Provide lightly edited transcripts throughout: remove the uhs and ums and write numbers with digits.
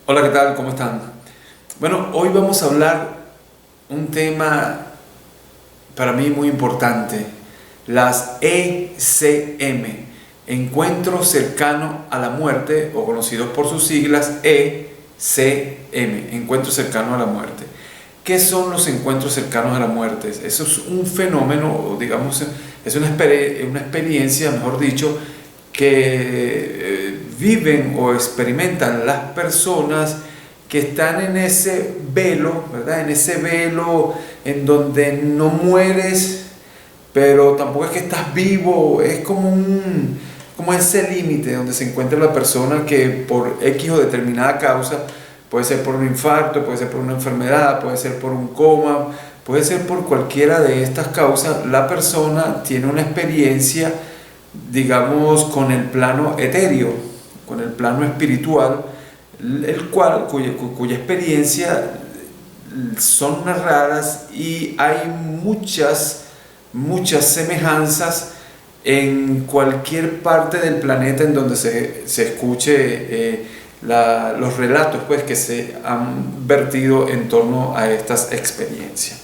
Hola, ¿qué tal? ¿Cómo están? Bueno, hoy vamos a hablar un tema para mí muy importante, las ECM, Encuentro Cercano a la Muerte, o conocidos por sus siglas ECM, Encuentro Cercano a la Muerte. ¿Qué son los encuentros cercanos a la muerte? Eso es un fenómeno, digamos, es una experiencia, mejor dicho, que viven o experimentan las personas que están en ese velo, ¿verdad? En ese velo en donde no mueres, pero tampoco es que estás vivo, es como ese límite donde se encuentra la persona que por X o determinada causa, puede ser por un infarto, puede ser por una enfermedad, puede ser por un coma, puede ser por cualquiera de estas causas, la persona tiene una experiencia, digamos, con el plano etéreo, con el plano espiritual, cuya experiencia son narradas y hay muchas semejanzas en cualquier parte del planeta en donde se escuche los relatos pues, que se han vertido en torno a estas experiencias.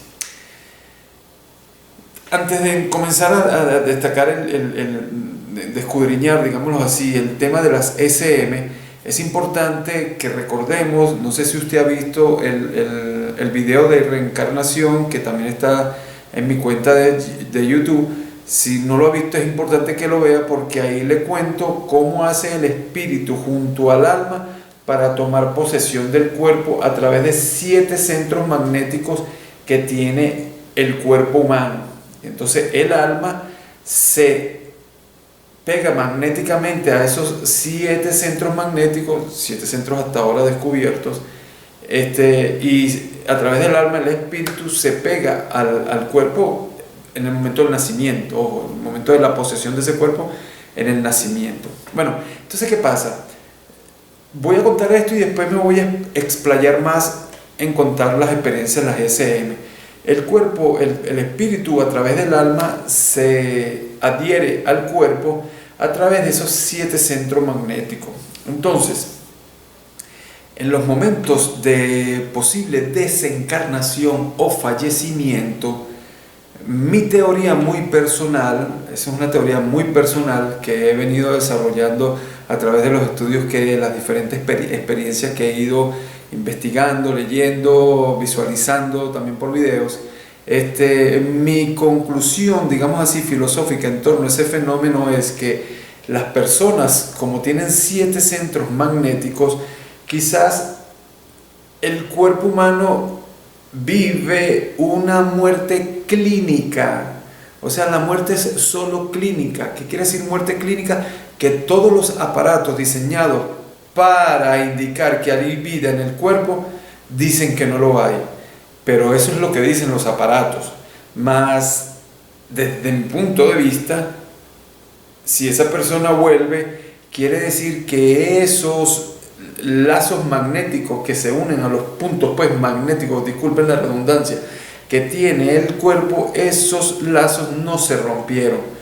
Antes de comenzar a destacar de escudriñar, digámoslo así, el tema de las SM, es importante que recordemos, no sé si usted ha visto el video de reencarnación que también está en mi cuenta de YouTube. Si no lo ha visto, es importante que lo vea porque ahí le cuento cómo hace el espíritu junto al alma para tomar posesión del cuerpo a través de 7 centros magnéticos que tiene el cuerpo humano. Entonces el alma se pega magnéticamente a esos 7 centros magnéticos, 7 centros hasta ahora descubiertos, y a través del alma el espíritu se pega al cuerpo en el momento del nacimiento, o en el momento de la posesión de ese cuerpo en el nacimiento. Bueno, entonces ¿qué pasa? Voy a contar esto y después me voy a explayar más en contar las experiencias de las SM. El cuerpo, el espíritu a través del alma se adhiere al cuerpo a través de esos 7 centros magnéticos. Entonces, en los momentos de posible desencarnación o fallecimiento, mi teoría muy personal, esa es una teoría muy personal que he venido desarrollando a través de los estudios las diferentes experiencias que he ido investigando, leyendo, visualizando también por videos. Mi conclusión, digamos así, filosófica en torno a ese fenómeno es que las personas, como tienen 7 centros magnéticos, quizás el cuerpo humano vive una muerte clínica. O sea, la muerte es solo clínica. ¿Qué quiere decir muerte clínica? Que todos los aparatos diseñados para indicar que hay vida en el cuerpo dicen que no lo hay. Pero eso es lo que dicen los aparatos. Mas, desde mi punto de vista, si esa persona vuelve, quiere decir que esos lazos magnéticos que se unen a los puntos pues magnéticos, disculpen la redundancia, que tiene el cuerpo, esos lazos no se rompieron.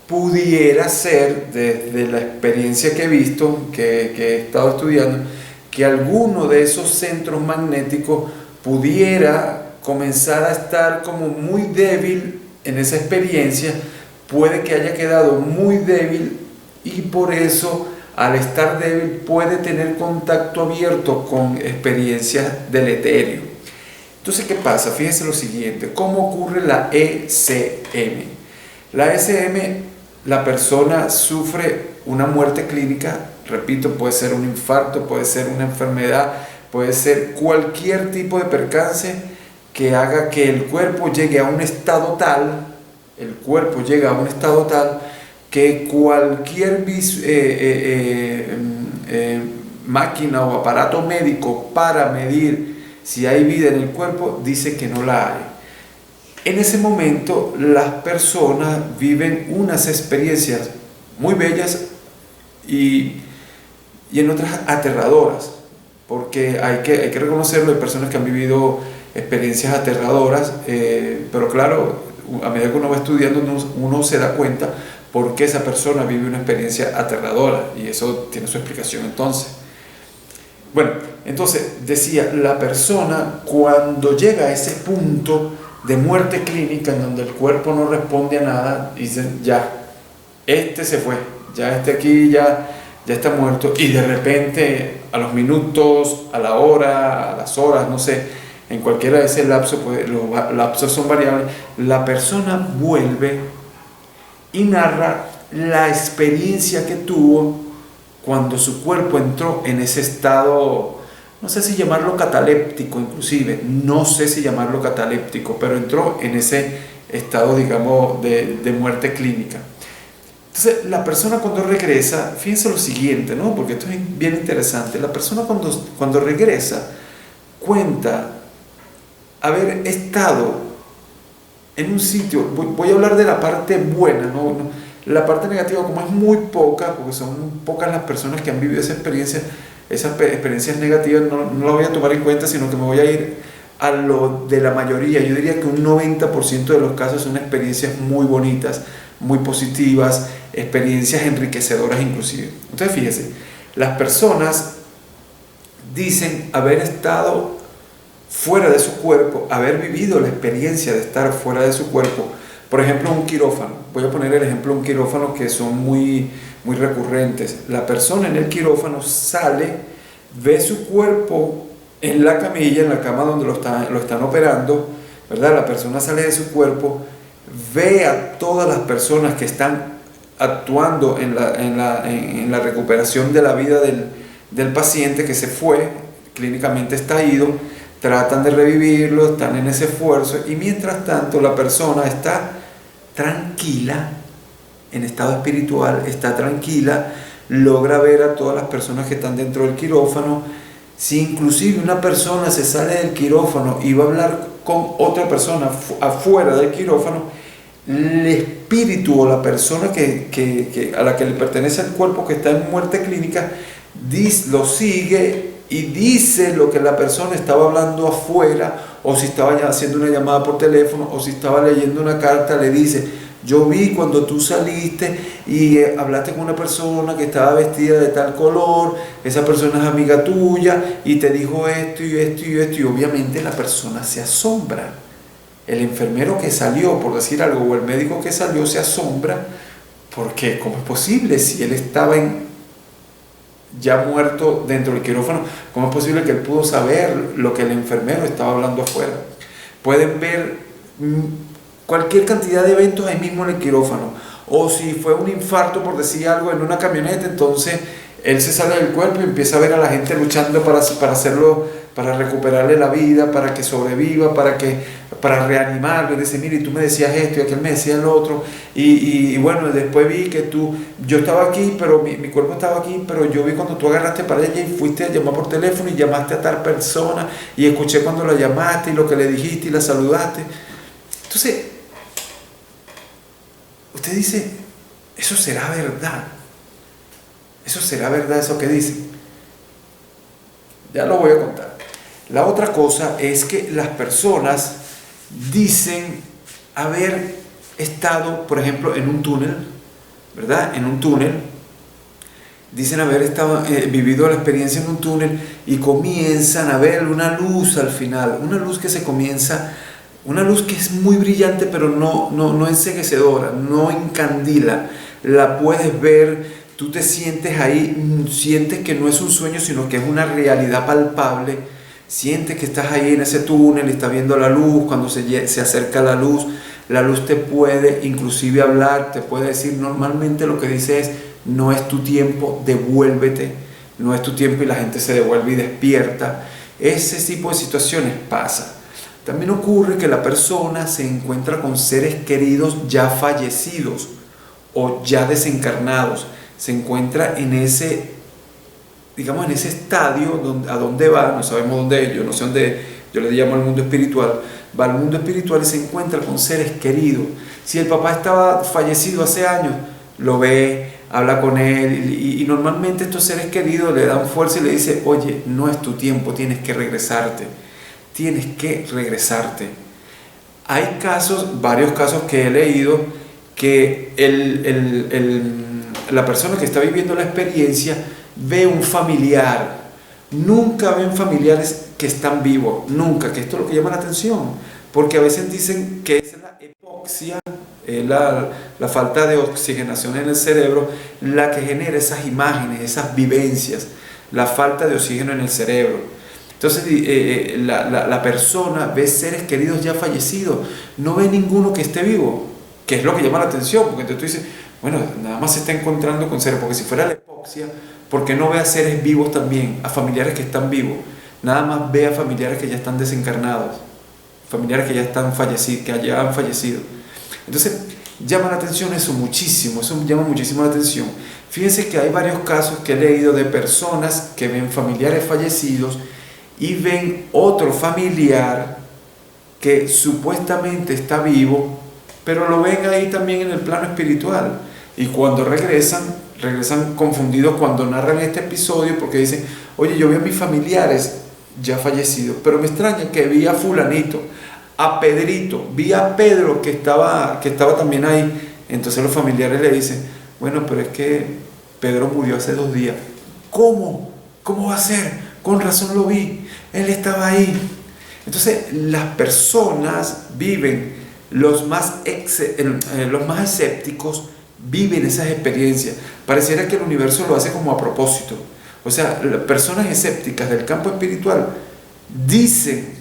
Pudiera ser, desde la experiencia que he visto, que he estado estudiando, que alguno de esos centros magnéticos pudiera comenzar a estar como muy débil en esa experiencia, puede que haya quedado muy débil y por eso al estar débil puede tener contacto abierto con experiencias del etéreo. Entonces, ¿qué pasa? Fíjense lo siguiente, ¿cómo ocurre la ECM? La ECM, la persona sufre una muerte clínica, repito, puede ser un infarto, puede ser una enfermedad, puede ser cualquier tipo de percance que haga que el cuerpo llegue a un estado tal, que cualquier máquina o aparato médico para medir si hay vida en el cuerpo dice que no la hay. En ese momento las personas viven unas experiencias muy bellas y en otras aterradoras, porque hay que reconocerlo, hay personas que han vivido experiencias aterradoras, pero claro, a medida que uno va estudiando uno se da cuenta por qué esa persona vive una experiencia aterradora y eso tiene su explicación entonces. Bueno, Entonces, decía, la persona cuando llega a ese punto de muerte clínica en donde el cuerpo no responde a nada, dicen, ya, este se fue, ya este aquí ya está muerto, y de repente a los minutos, a la hora, a las horas, no sé, en cualquiera de esos lapsos, pues los lapsos son variables, la persona vuelve y narra la experiencia que tuvo cuando su cuerpo entró en ese estado, no sé si llamarlo cataléptico inclusive, no sé si llamarlo cataléptico, pero entró en ese estado, digamos, de muerte clínica. Entonces, la persona cuando regresa, fíjense lo siguiente, ¿no? Porque esto es bien interesante. La persona cuando regresa cuenta haber estado en un sitio, voy a hablar de la parte buena, ¿no? La parte negativa, como es muy poca, porque son pocas las personas que han vivido esa experiencia, esas experiencias negativas, no la voy a tomar en cuenta, sino que me voy a ir a lo de la mayoría. Yo diría que un 90% de los casos son experiencias muy bonitas, muy positivas, experiencias enriquecedoras inclusive. Entonces fíjense, las personas dicen haber estado fuera de su cuerpo, haber vivido la experiencia de estar fuera de su cuerpo. Por ejemplo, un quirófano. Voy a poner el ejemplo de un quirófano que son muy recurrentes. La persona en el quirófano sale, ve su cuerpo en la camilla, en la cama donde lo están operando, ¿verdad? La persona sale de su cuerpo, ve a todas las personas que están actuando en la recuperación de la vida del paciente que se fue, clínicamente está ido, tratan de revivirlo, están en ese esfuerzo, y mientras tanto la persona está tranquila, en estado espiritual, está tranquila, logra ver a todas las personas que están dentro del quirófano. Si inclusive una persona se sale del quirófano y va a hablar con otra persona afuera del quirófano, el espíritu o la persona a la que le pertenece el cuerpo que está en muerte clínica lo sigue y dice lo que la persona estaba hablando afuera, o si estaba haciendo una llamada por teléfono, o si estaba leyendo una carta, le dice: yo vi cuando tú saliste y hablaste con una persona que estaba vestida de tal color, esa persona es amiga tuya y te dijo esto y esto y esto, y obviamente la persona se asombra. El enfermero que salió, por decir algo, o el médico que salió se asombra, porque ¿cómo es posible? Si él estaba ya muerto dentro del quirófano, ¿cómo es posible que él pudo saber lo que el enfermero estaba hablando afuera? Pueden ver cualquier cantidad de eventos ahí mismo en el quirófano. O si fue un infarto, por decir algo, en una camioneta, entonces él se sale del cuerpo y empieza a ver a la gente luchando para hacerlo, para recuperarle la vida, para que sobreviva, para reanimarlo. Y dice: mire, tú me decías esto y aquel me decía el otro, y bueno, después vi que yo estaba aquí, pero mi cuerpo estaba aquí, pero yo vi cuando tú agarraste para ella y fuiste a llamar por teléfono y llamaste a tal persona, y escuché cuando la llamaste y lo que le dijiste y la saludaste. Entonces, usted dice: ¿eso será verdad? ¿Eso será verdad, eso que dicen? Ya lo voy a contar. La otra cosa es que las personas dicen haber estado, por ejemplo, en un túnel, ¿verdad? En un túnel. Dicen haber vivido la experiencia en un túnel y comienzan a ver una luz al final, una luz que es muy brillante, pero no enceguecedora, no encandila. La puedes ver, tú te sientes ahí, sientes que no es un sueño, sino que es una realidad palpable. Sientes que estás ahí en ese túnel y estás viendo la luz. Cuando se acerca la luz te puede inclusive hablar, te puede decir. Normalmente lo que dice es: no es tu tiempo, devuélvete. No es tu tiempo, y la gente se devuelve y despierta. Ese tipo de situaciones pasa. También ocurre que la persona se encuentra con seres queridos ya fallecidos o ya desencarnados. Se encuentra en ese, digamos, en ese estadio a donde va, no sabemos dónde es, yo no sé dónde, yo le llamo al mundo espiritual. Va al mundo espiritual y se encuentra con seres queridos. Si el papá estaba fallecido hace años, lo ve, habla con él, y normalmente estos seres queridos le dan fuerza y le dicen: oye, no es tu tiempo, tienes que regresarte. Tienes que regresarte. Hay casos, varios casos que he leído, que la persona que está viviendo la experiencia ve un familiar nunca ven familiares que están vivos, nunca, que esto es lo que llama la atención, porque a veces dicen que es la hipoxia, la falta de oxigenación en el cerebro, la que genera esas imágenes, esas vivencias, la falta de oxígeno en el cerebro. Entonces la persona ve seres queridos ya fallecidos, no ve ninguno que esté vivo, que es lo que llama la atención, porque entonces tú dices, bueno, nada más se está encontrando con seres, porque si fuera la hipoxia, ¿por qué no ve a seres vivos también, a familiares que están vivos? Nada más ve a familiares que ya están desencarnados, familiares que ya están fallecidos, que ya han fallecido. Entonces, llama la atención eso muchísimo, eso llama muchísimo la atención. Fíjense que hay varios casos que he leído de personas que ven familiares fallecidos y ven otro familiar que supuestamente está vivo, pero lo ven ahí también en el plano espiritual. Y cuando regresan confundidos cuando narran este episodio, porque dicen, oye, yo vi a mis familiares ya fallecidos, pero me extraña que vi a fulanito, a Pedrito, vi a Pedro que estaba también ahí. Entonces los familiares le dicen, bueno, pero es que Pedro murió hace 2 días. ¿Cómo? ¿Cómo va a ser? Con razón lo vi, él estaba ahí. Entonces las personas viven, los más escépticos viven esas experiencias. Pareciera que el universo lo hace como a propósito. O sea, las personas escépticas del campo espiritual dicen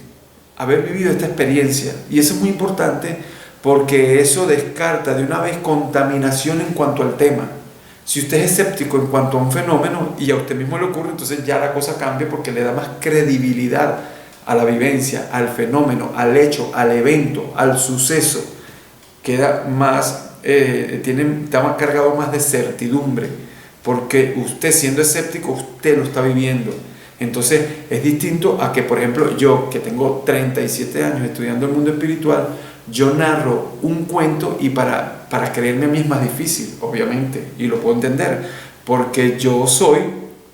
haber vivido esta experiencia, y eso es muy importante porque eso descarta de una vez contaminación en cuanto al tema. Si usted es escéptico en cuanto a un fenómeno y a usted mismo le ocurre, entonces ya la cosa cambia porque le da más credibilidad a la vivencia, al fenómeno, al hecho, al evento, al suceso. Queda más, está más cargado más de certidumbre, porque usted siendo escéptico, usted lo está viviendo. Entonces es distinto a que, por ejemplo, yo que tengo 37 años estudiando el mundo espiritual, yo narro un cuento y para creerme a mí es más difícil, obviamente, y lo puedo entender, porque yo soy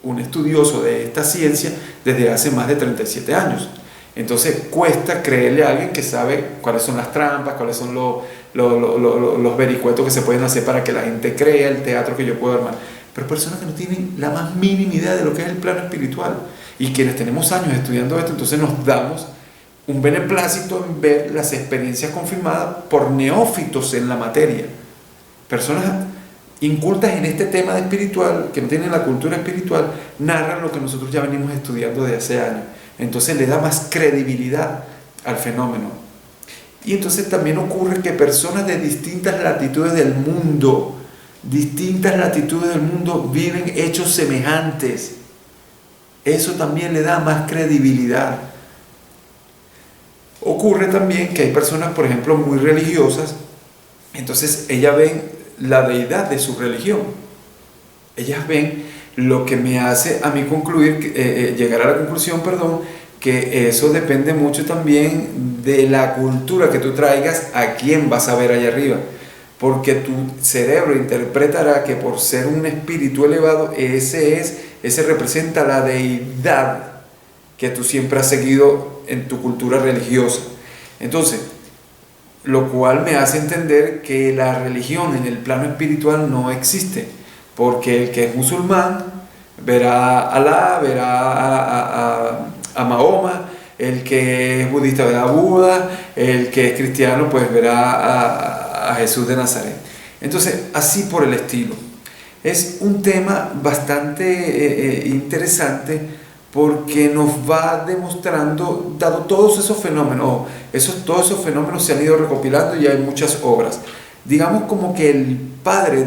un estudioso de esta ciencia desde hace más de 37 años. Entonces cuesta creerle a alguien que sabe cuáles son las trampas, cuáles son los vericuetos que se pueden hacer para que la gente crea el teatro que yo puedo armar. Pero personas que no tienen la más mínima idea de lo que es el plano espiritual, y quienes tenemos años estudiando esto, entonces nos damos un beneplácito en ver las experiencias confirmadas por neófitos en la materia, personas incultas en este tema de espiritual, que no tienen la cultura espiritual, narran lo que nosotros ya venimos estudiando de hace años. Entonces le da más credibilidad al fenómeno. Y entonces también ocurre que personas de distintas latitudes del mundo viven hechos semejantes. Eso también le da más credibilidad. Ocurre también que hay personas, por ejemplo, muy religiosas, entonces ellas ven la deidad de su religión. Ellas ven lo que me hace a mí llegar a la conclusión, que eso depende mucho también de la cultura que tú traigas, a quién vas a ver allá arriba. Porque tu cerebro interpretará que por ser un espíritu elevado, ese representa la deidad que tú siempre has seguido en tu cultura religiosa. Entonces, lo cual me hace entender que la religión en el plano espiritual no existe, porque el que es musulmán verá a Alá, verá a Mahoma, el que es budista verá a Buda, el que es cristiano pues verá a Jesús de Nazaret. Entonces, así por el estilo. Es un tema bastante interesante, porque nos va demostrando, dado todos esos fenómenos, todos esos fenómenos se han ido recopilando y hay muchas obras. Digamos como que el padre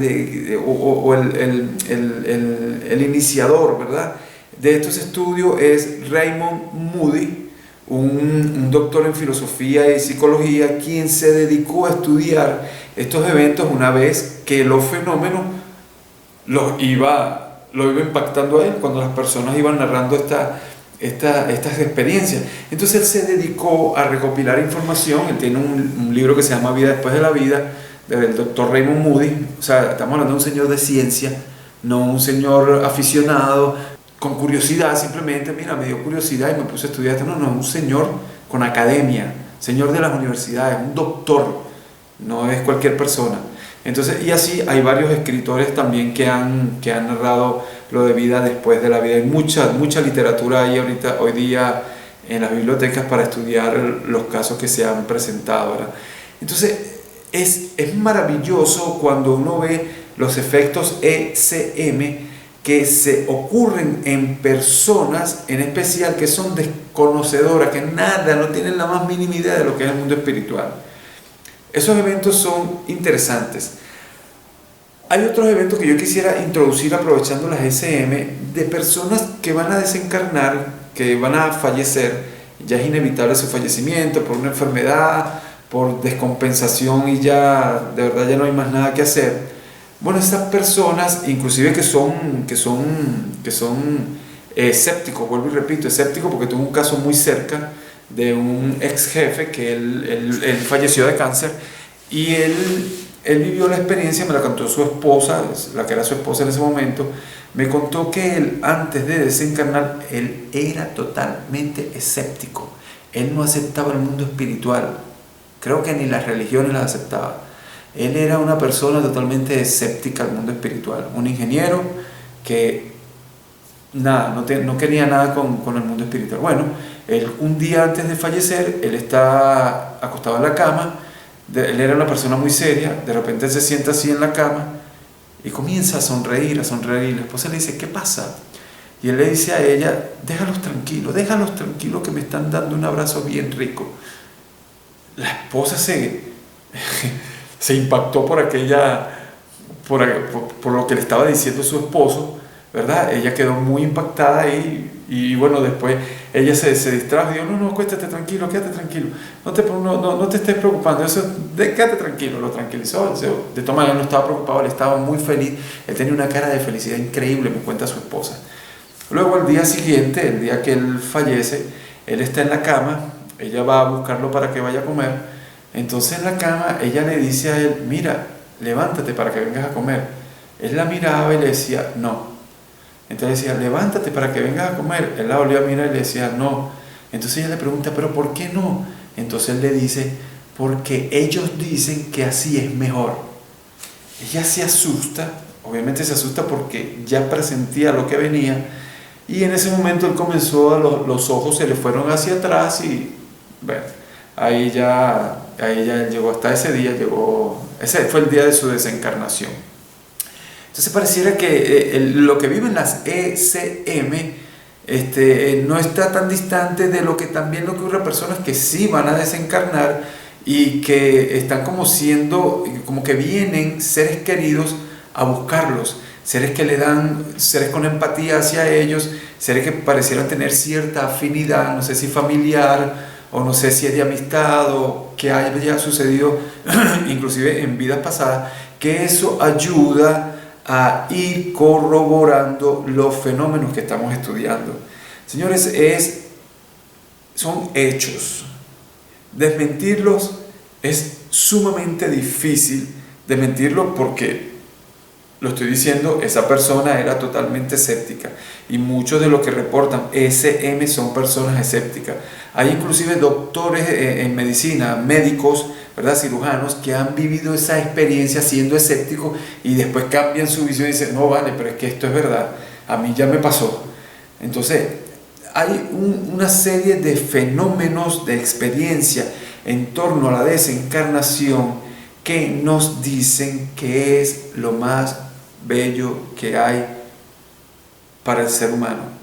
el iniciador, ¿verdad?, de estos estudios es Raymond Moody, un doctor en filosofía y psicología, quien se dedicó a estudiar estos eventos una vez que los fenómenos lo iba impactando a él cuando las personas iban narrando estas experiencias. Entonces él se dedicó a recopilar información. Él tiene un libro que se llama Vida después de la vida, del doctor Raymond Moody. O sea, estamos hablando de un señor de ciencia, no un señor aficionado con curiosidad, simplemente, mira, me dio curiosidad y me puse a estudiar esto. No, un señor con academia, señor de las universidades, un doctor, no es cualquier persona. Entonces, y así hay varios escritores también que han narrado lo de vida después de la vida. Hay mucha literatura ahí ahorita, hoy día en las bibliotecas para estudiar los casos que se han presentado, ¿verdad? Entonces es maravilloso cuando uno ve los efectos ECM que se ocurren en personas en especial que son desconocedoras, que nada, no tienen la más mínima idea de lo que es el mundo espiritual. Esos eventos son interesantes. Hay otros eventos que yo quisiera introducir aprovechando las ECM de personas que van a desencarnar, que van a fallecer. Ya es inevitable su fallecimiento por una enfermedad, por descompensación y ya de verdad ya no hay más nada que hacer. Bueno, estas personas, inclusive que son escépticos, vuelvo y repito, escépticos porque tuve un caso muy cerca de un ex jefe que él falleció de cáncer y él vivió la experiencia, me la contó su esposa, la que era su esposa en ese momento, me contó que él antes de desencarnar, él era totalmente escéptico, él no aceptaba el mundo espiritual, creo que ni las religiones las aceptaba. Él era una persona totalmente escéptica al mundo espiritual, un ingeniero que nada, no quería nada con el mundo espiritual. Bueno, él, un día antes de fallecer, él está acostado en la cama, él era una persona muy seria, de repente él se sienta así en la cama y comienza a sonreír, y la esposa le dice, ¿qué pasa? Y él le dice a ella, déjalos tranquilos que me están dando un abrazo bien rico. La esposa se impactó por lo que le estaba diciendo su esposo, ¿verdad? Ella quedó muy impactada y bueno, después ella se distrajo y dijo, no, acuéstate tranquilo, quédate tranquilo, no te estés preocupando, quédate tranquilo, lo tranquilizó. De todas maneras no estaba preocupado, él estaba muy feliz, él tenía una cara de felicidad increíble, me cuenta su esposa. Luego al día siguiente, el día que él fallece, él está en la cama, ella va a buscarlo para que vaya a comer. Entonces en la cama ella le dice a él, mira, levántate para que vengas a comer. Él la miraba y le decía, no. Entonces decía, levántate para que vengas a comer. Él la volvió a mirar y le decía, no. Entonces ella le pregunta, pero ¿por qué no? Entonces él le dice, porque ellos dicen que así es mejor. Ella se asusta, obviamente se asusta porque ya presentía lo que venía. Y en ese momento él comenzó, los ojos se le fueron hacia atrás y bueno, ahí ya llegó, hasta ese día llegó, ese fue el día de su desencarnación. Entonces pareciera que lo que viven las ECM no está tan distante de lo que también ocurre a personas que sí van a desencarnar y que están como que vienen seres queridos a buscarlos, seres que le dan, seres con empatía hacia ellos, seres que parecieran tener cierta afinidad, no sé si familiar, o no sé si es de amistad o que haya sucedido inclusive en vidas pasadas, que eso ayuda a ir corroborando los fenómenos que estamos estudiando. Señores, son hechos. Desmentirlos es sumamente difícil, desmentirlos porque, lo estoy diciendo, esa persona era totalmente escéptica y muchos de los que reportan ECM son personas escépticas. Hay inclusive doctores en medicina, médicos, ¿verdad? Cirujanos que han vivido esa experiencia siendo escépticos y después cambian su visión y dicen, no vale, pero es que esto es verdad, a mí ya me pasó. Entonces hay una serie de fenómenos de experiencia en torno a la desencarnación que nos dicen que es lo más bello que hay para el ser humano.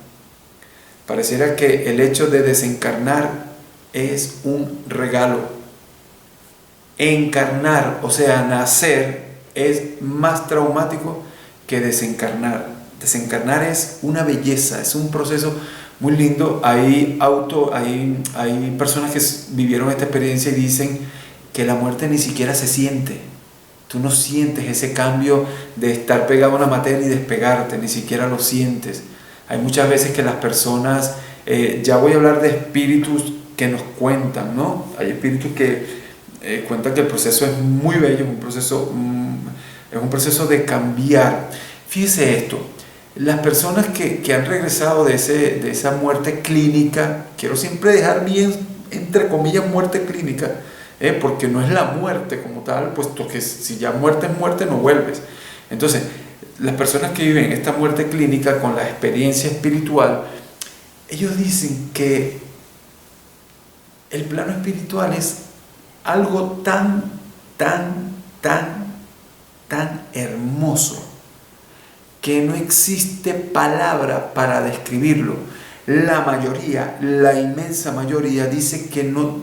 Pareciera que el hecho de desencarnar es un regalo. Encarnar, o sea, nacer, es más traumático que desencarnar. Desencarnar es una belleza, es un proceso muy lindo. Hay personas que vivieron esta experiencia y dicen que la muerte ni siquiera se siente. Tú no sientes ese cambio de estar pegado a una materia y despegarte, ni siquiera lo sientes. Hay muchas veces que las personas, ya voy a hablar de espíritus que nos cuentan, ¿no? Hay espíritus que cuentan que el proceso es muy bello, es un proceso de cambiar. Fíjese esto, las personas que han regresado de esa muerte clínica, quiero siempre dejar bien, entre comillas, muerte clínica, porque no es la muerte como tal, puesto que si ya muerte es muerte, no vuelves. Entonces, las personas que viven esta muerte clínica con la experiencia espiritual, ellos dicen que el plano espiritual es algo tan hermoso que no existe palabra para describirlo. La mayoría, la inmensa mayoría dice que no,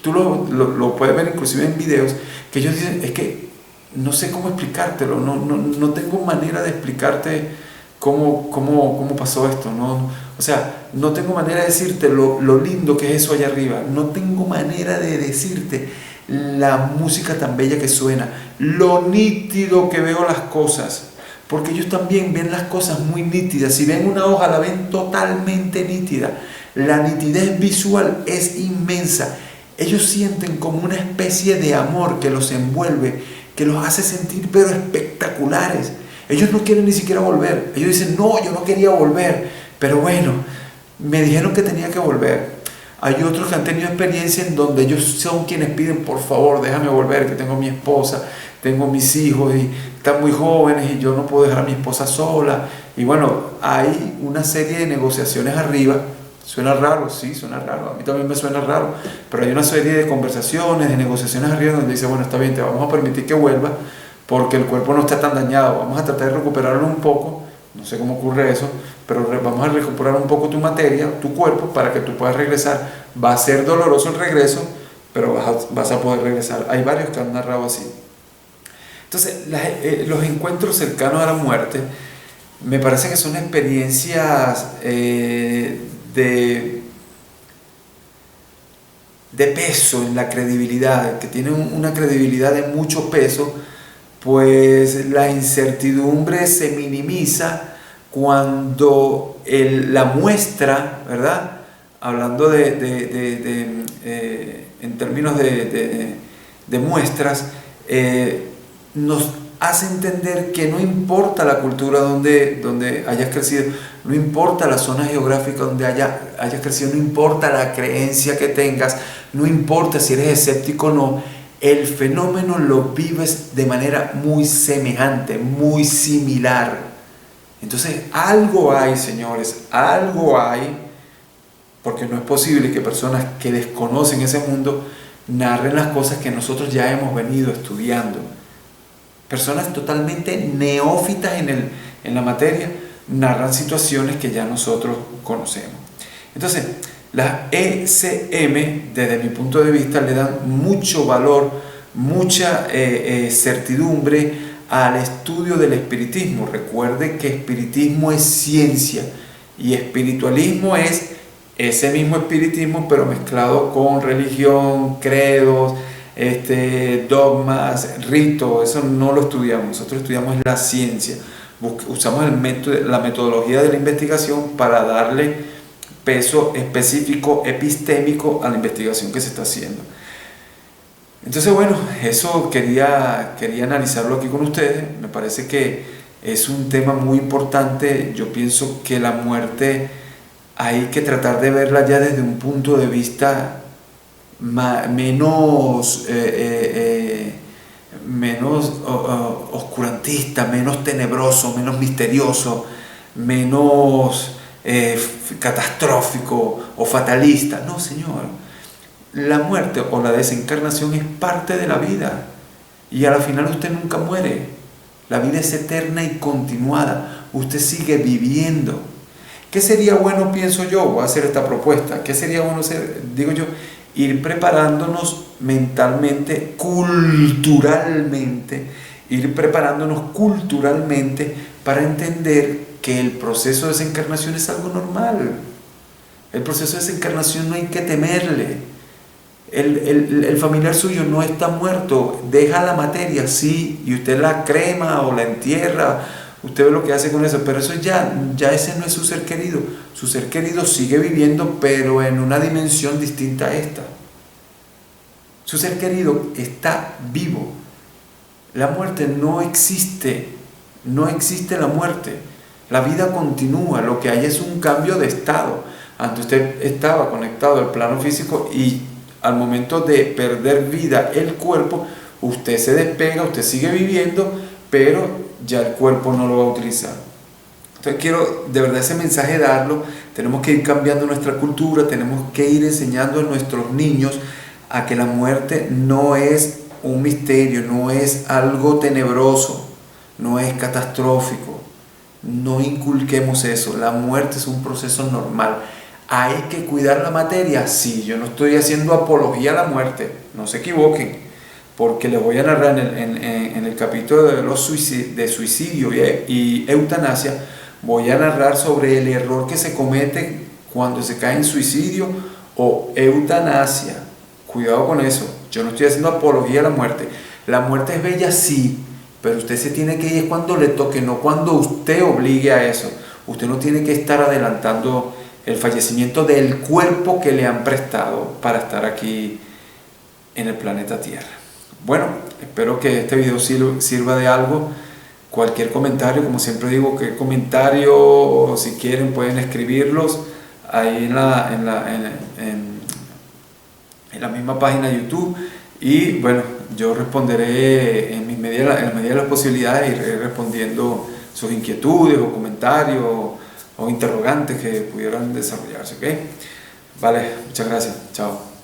tú lo puedes ver inclusive en videos, que ellos dicen, es que no sé cómo explicártelo, no tengo manera de explicarte cómo pasó esto, o sea, no tengo manera de decirte lo lindo que es eso allá arriba, no tengo manera de decirte la música tan bella que suena, lo nítido que veo las cosas, porque ellos también ven las cosas muy nítidas. Si ven una hoja, la ven totalmente nítida. La nitidez visual es inmensa. Ellos sienten como una especie de amor que los envuelve, que los hace sentir pero espectaculares. Ellos no quieren ni siquiera volver. Ellos dicen, no, yo no quería volver, pero bueno, me dijeron que tenía que volver. Hay otros que han tenido experiencia en donde ellos son quienes piden, por favor, déjame volver, que tengo mi esposa, tengo mis hijos y están muy jóvenes y yo no puedo dejar a mi esposa sola. Y bueno, hay una serie de negociaciones arriba. Suena raro, sí, suena raro, a mí también me suena raro, pero hay una serie de conversaciones, de negociaciones arriba donde dice, bueno, está bien, te vamos a permitir que vuelva porque el cuerpo no está tan dañado, vamos a tratar de recuperarlo un poco, no sé cómo ocurre eso, pero vamos a recuperar un poco tu materia, tu cuerpo, para que tú puedas regresar. Va a ser doloroso el regreso, pero vas a poder regresar. Hay varios que han narrado así. Entonces, los encuentros cercanos a la muerte me parece que son experiencias de peso en la credibilidad, que tienen una credibilidad de mucho peso, pues la incertidumbre se minimiza cuando la muestra, ¿verdad? Hablando en términos de muestras, nos hace entender que no importa la cultura donde hayas crecido, no importa la zona geográfica donde hayas crecido, no importa la creencia que tengas, no importa si eres escéptico o no, el fenómeno lo vives de manera muy semejante, muy similar. Entonces algo hay, señores, algo hay, porque no es posible que personas que desconocen ese mundo narren las cosas que nosotros ya hemos venido estudiando. Personas totalmente neófitas en la materia narran situaciones que ya nosotros conocemos. Entonces, las ECM, desde mi punto de vista, le dan mucho valor, mucha certidumbre al estudio del espiritismo. Recuerde que espiritismo es ciencia y espiritualismo es ese mismo espiritismo, pero mezclado con religión, credos, dogmas, ritos. Eso no lo estudiamos. Nosotros estudiamos la ciencia. Usamos la metodología de la investigación para darle peso específico, epistémico a la investigación que se está haciendo. Entonces, bueno, eso quería analizarlo aquí con ustedes. Me parece que es un tema muy importante. Yo pienso que la muerte hay que tratar de verla ya desde un punto de vista menos oscurantista, menos tenebroso, menos misterioso, menos catastrófico o fatalista. No, señor. La muerte o la desencarnación es parte de la vida y a la final usted nunca muere. La vida es eterna y continuada. Usted sigue viviendo. ¿Qué sería bueno, pienso yo? Voy a hacer esta propuesta. ¿Qué sería bueno hacer? Digo yo, ir preparándonos mentalmente, culturalmente, para entender que el proceso de desencarnación es algo normal. El proceso de desencarnación no hay que temerle. El familiar suyo no está muerto, deja la materia, sí, y usted la crema o la entierra, usted ve lo que hace con eso, pero eso ya ese no es su ser querido. Su ser querido sigue viviendo, pero en una dimensión distinta a esta. Su ser querido está vivo. La muerte no existe, no existe la muerte. La vida continúa, lo que hay es un cambio de estado. Antes usted estaba conectado al plano físico y al momento de perder vida el cuerpo, usted se despega, usted sigue viviendo, pero ya el cuerpo no lo va a utilizar. Entonces quiero de verdad ese mensaje darlo. Tenemos que ir cambiando nuestra cultura, tenemos que ir enseñando a nuestros niños a que la muerte no es un misterio, no es algo tenebroso, no es catastrófico. No inculquemos eso. La muerte es un proceso normal. ¿Hay que cuidar la materia? Sí, yo no estoy haciendo apología a la muerte, no se equivoquen, porque les voy a narrar en el capítulo de suicidio y eutanasia, voy a narrar sobre el error que se comete cuando se cae en suicidio o eutanasia. Cuidado con eso, yo no estoy haciendo apología a la muerte. La muerte es bella, sí, pero usted se tiene que ir cuando le toque, no cuando usted obligue a eso. Usted no tiene que estar adelantando el fallecimiento del cuerpo que le han prestado para estar aquí en el planeta Tierra. Bueno, espero que este video sirva de algo. Cualquier comentario, como siempre digo, que comentario, o si quieren pueden escribirlos ahí en la misma página de YouTube, y bueno, yo responderé en la medida de las posibilidades, iré respondiendo sus inquietudes o comentarios o interrogantes que pudieran desarrollarse, ¿ok? Vale, muchas gracias, chao.